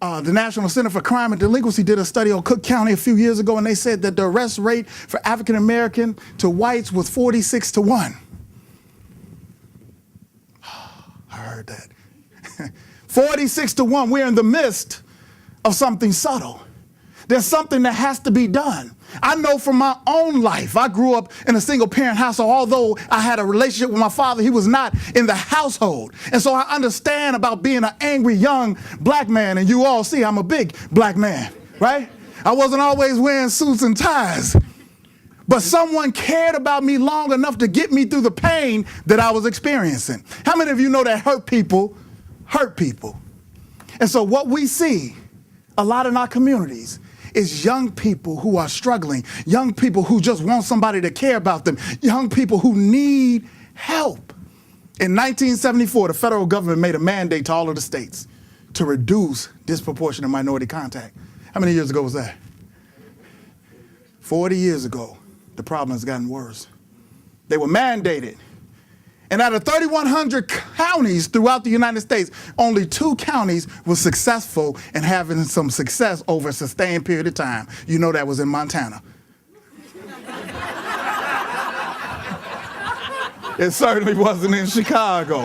The National Center for Crime and Delinquency did a study on Cook County a few years ago, and they said that the arrest rate for African American to whites was 46-1. I heard that. 46-1. We're in the midst of something subtle. There's something that has to be done. I know from my own life, I grew up in a single parent household. Although I had a relationship with my father, he was not in the household. And so I understand about being an angry young black man. And you all see I'm a big black man, right? I wasn't always wearing suits and ties. But someone cared about me long enough to get me through the pain that I was experiencing. How many of you know that hurt people hurt people? And so what we see a lot in our communities is young people who are struggling, young people who just want somebody to care about them, young people who need help. In 1974, the federal government made a mandate to all of the states to reduce disproportionate minority contact. How many years ago was that? 40 years ago. The problem has gotten worse. They were mandated. And out of 3,100 counties throughout the United States, only 2 counties were successful in having some success over a sustained period of time. You know that was in Montana. It certainly wasn't in Chicago.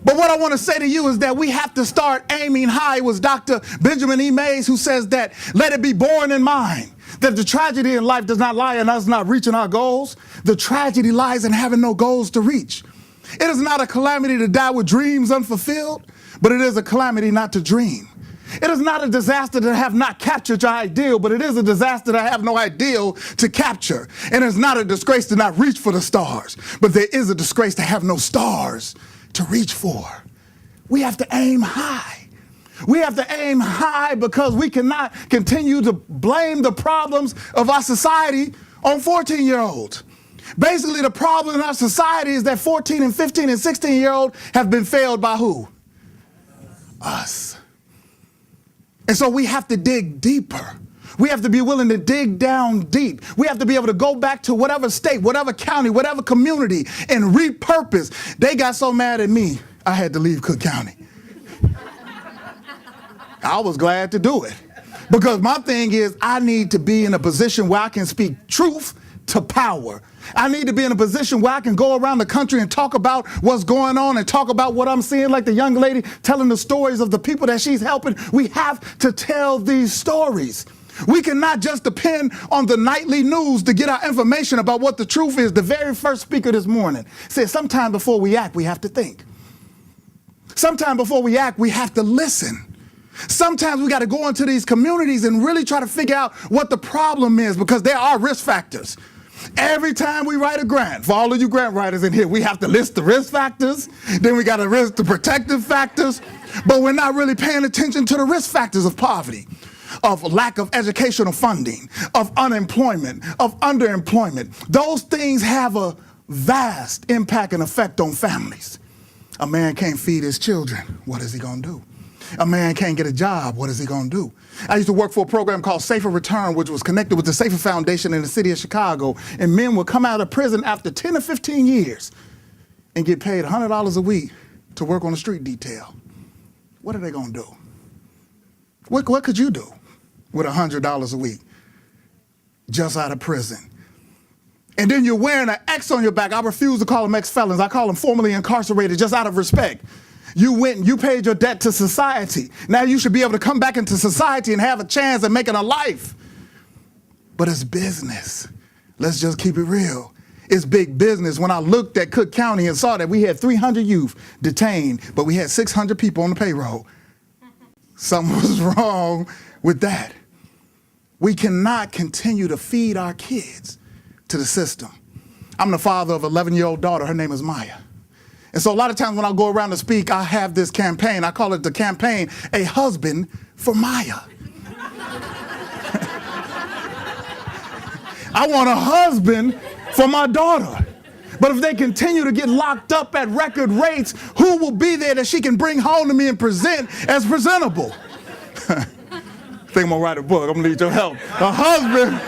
But what I want to say to you is that we have to start aiming high. It was Dr. Benjamin E. Mays who says that, let it be borne in mind that the tragedy in life does not lie in us not reaching our goals. The tragedy lies in having no goals to reach. It is not a calamity to die with dreams unfulfilled, but it is a calamity not to dream. It is not a disaster to have not captured your ideal, but it is a disaster to have no ideal to capture. And it's not a disgrace to not reach for the stars, but there is a disgrace to have no stars to reach for. We have to aim high. We have to aim high because we cannot continue to blame the problems of our society on 14-year-olds. Basically, the problem in our society is that 14 and 15 and 16-year-olds have been failed by who? Us. And so we have to dig deeper. We have to be willing to dig down deep. We have to be able to go back to whatever state, whatever county, whatever community and repurpose. They got so mad at me, I had to leave Cook County. I was glad to do it because my thing is I need to be in a position where I can speak truth to power. I need to be in a position where I can go around the country and talk about what's going on and talk about what I'm seeing, like the young lady telling the stories of the people that she's helping. We have to tell these stories. We cannot just depend on the nightly news to get our information about what the truth is. The very first speaker this morning said sometime before we act, we have to think. Sometime before we act, we have to listen. Sometimes we got to go into these communities and really try to figure out what the problem is because there are risk factors. Every time we write a grant, for all of you grant writers in here, we have to list the risk factors. Then we got to list the protective factors. But we're not really paying attention to the risk factors of poverty, of lack of educational funding, of unemployment, of underemployment. Those things have a vast impact and effect on families. A man can't feed his children. What is he going to do? A man can't get a job. What is he going to do? I used to work for a program called Safer Return, which was connected with the Safer Foundation in the city of Chicago. And men would come out of prison after 10 or 15 years and get paid $100 a week to work on a street detail. What are they going to do? What could you do with $100 a week just out of prison? And then you're wearing an X on your back. I refuse to call them ex-felons. I call them formerly incarcerated just out of respect. You went and you paid your debt to society. Now you should be able to come back into society and have a chance at making a life. But it's business. Let's just keep it real. It's big business. When I looked at Cook County and saw that we had 300 youth detained, but we had 600 people on the payroll, something was wrong with that. We cannot continue to feed our kids to the system. I'm the father of an 11-year-old daughter. Her name is Maya. And so a lot of times when I go around to speak, I have this campaign. I call it the campaign, A Husband for Maya. I want a husband for my daughter. But if they continue to get locked up at record rates, who will be there that she can bring home to me and present as presentable? I think I'm gonna write a book. I'm gonna need your help. A husband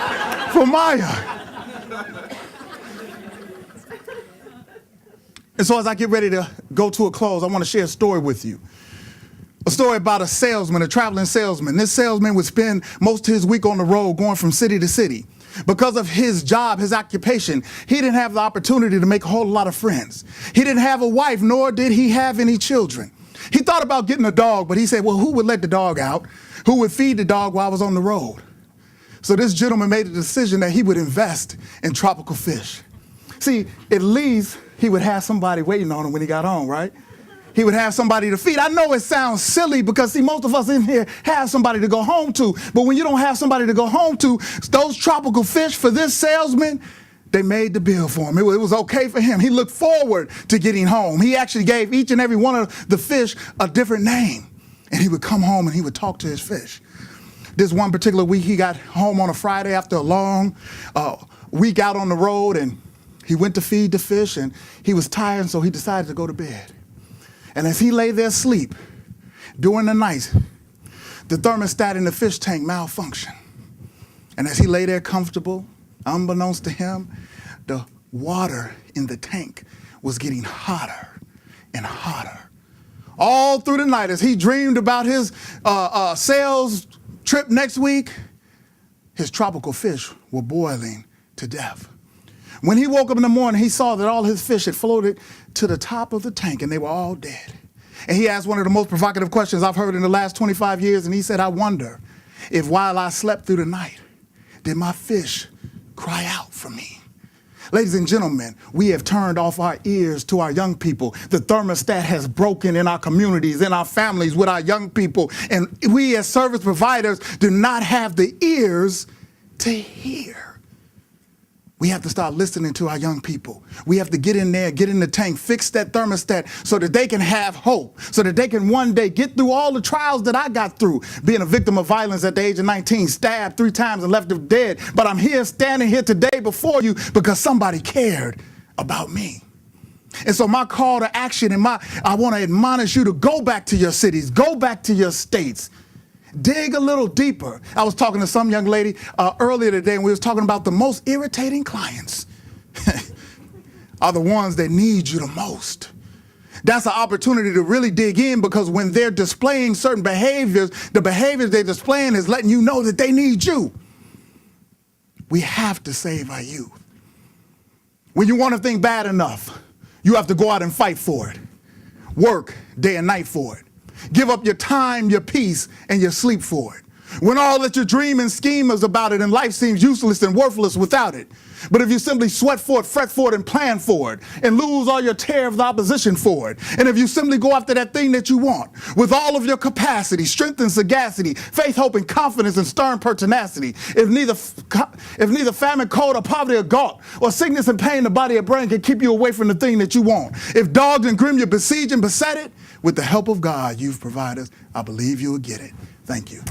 for Maya. And so as I get ready to go to a close, I want to share a story with you. A story about a salesman, a traveling salesman. This salesman would spend most of his week on the road going from city to city. Because of his job, his occupation, he didn't have the opportunity to make a whole lot of friends. He didn't have a wife, nor did he have any children. He thought about getting a dog, but he said, well, who would let the dog out? Who would feed the dog while I was on the road? So this gentleman made a decision that he would invest in tropical fish. See, at least he would have somebody waiting on him when he got home, right? He would have somebody to feed. I know it sounds silly because, see, most of us in here have somebody to go home to. But when you don't have somebody to go home to, those tropical fish for this salesman, they made the bill for him. It was okay for him. He looked forward to getting home. He actually gave each and every one of the fish a different name. And he would come home and he would talk to his fish. This one particular week, he got home on a Friday after a long week out on the road, and he went to feed the fish, and he was tired, so he decided to go to bed. And as he lay there asleep during the night, the thermostat in the fish tank malfunctioned. And as he lay there comfortable, unbeknownst to him, the water in the tank was getting hotter and hotter. All through the night, as he dreamed about his sales trip next week, his tropical fish were boiling to death. When he woke up in the morning, he saw that all his fish had floated to the top of the tank and they were all dead. And he asked one of the most provocative questions I've heard in the last 25 years, and he said, I wonder if while I slept through the night, did my fish cry out for me? Ladies and gentlemen, we have turned off our ears to our young people. The thermostat has broken in our communities, in our families, with our young people. And we as service providers do not have the ears to hear. We have to start listening to our young people. We have to get in there, get in the tank, fix that thermostat so that they can have hope, so that they can one day get through all the trials that I got through, being a victim of violence at the age of 19, stabbed 3 times and left dead. But I'm here, standing here today before you because somebody cared about me. And so my call to action and I want to admonish you to go back to your cities, go back to your states. Dig a little deeper. I was talking to some young lady earlier today, and we was talking about the most irritating clients are the ones that need you the most. That's an opportunity to really dig in, because when they're displaying certain behaviors, the behaviors they're displaying is letting you know that they need you. We have to save our youth. When you want a thing bad enough, you have to go out and fight for it. Work day and night for it. Give up your time, your peace, and your sleep for it. When all that you dream and scheme is about it, and life seems useless and worthless without it. But if you simply sweat for it, fret for it, and plan for it, and lose all your terror of the opposition for it, and if you simply go after that thing that you want, with all of your capacity, strength and sagacity, faith, hope, and confidence, and stern pertinacity, if neither famine, cold, or poverty, or gaunt, or sickness and pain, the body or brain can keep you away from the thing that you want. If dogs and grim you besiege and beset it, with the help of God you've provided us, I believe you will get it. Thank you.